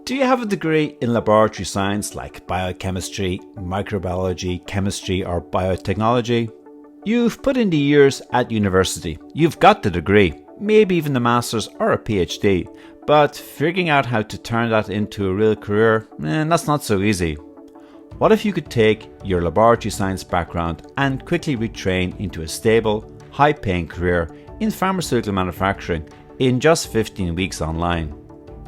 Do you have a degree in laboratory science like biochemistry, microbiology, chemistry or biotechnology? You've put in the years at university, you've got the degree, maybe even a master's or a PhD, but figuring out how to turn that into a real career, that's not so easy. What if you could take your laboratory science background and quickly retrain into a stable, high-paying career in pharmaceutical manufacturing in just 15 weeks online?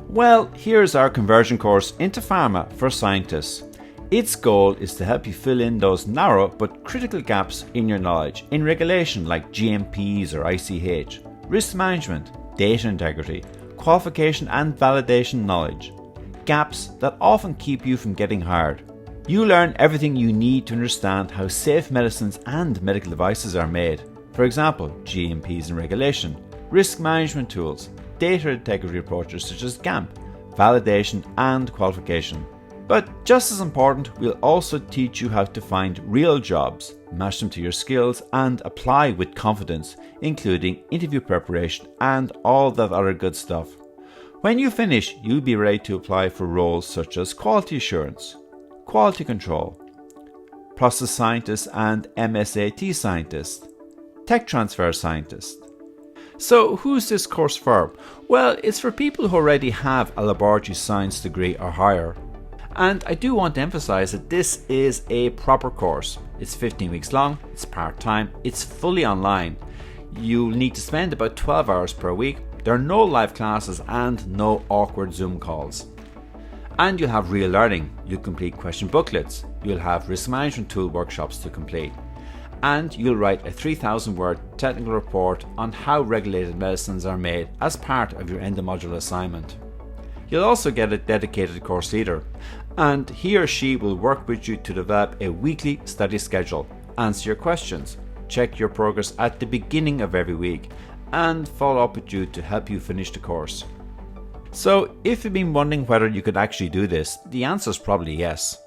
Well, here's our conversion course into pharma for scientists. Its goal is to help you fill in those narrow but critical gaps in your knowledge in regulation like GMPs or ICH, risk management, data integrity, qualification and validation knowledge. Gaps that often keep you from getting hired. You learn everything you need to understand how safe medicines and medical devices are made. For example, GMPs and regulation, risk management tools, data integrity approaches such as GAMP, validation and qualification. But just as important, we'll also teach you how to find real jobs, match them to your skills and apply with confidence, including interview preparation and all that other good stuff. When you finish, you'll be ready to apply for roles such as quality assurance, quality control, process scientist and MSAT scientist, tech transfer scientist. So who's this course for? Well, it's for people who already have a laboratory science degree or higher. And I do want to emphasize that this is a proper course. It's 15 weeks long, it's part-time, it's fully online. You'll need to spend about 12 hours per week. There are no live classes and no awkward Zoom calls. And you'll have real learning. You'll complete question booklets. You'll have risk management tool workshops to complete. And you'll write a 3,000 word technical report on how regulated medicines are made as part of your end of module assignment. You'll also get a dedicated course leader, and he or she will work with you to develop a weekly study schedule, answer your questions, check your progress at the beginning of every week, and follow up with you to help you finish the course. So if you've been wondering whether you could actually do this, the answer is probably yes.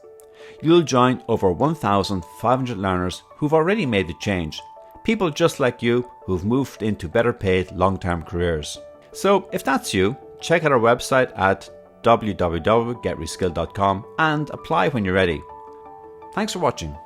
You'll join over 1,500 learners who've already made the change, people just like you who've moved into better paid long-term careers. So if that's you, check out our website at www.getreskill.com and apply when you're ready. Thanks for watching.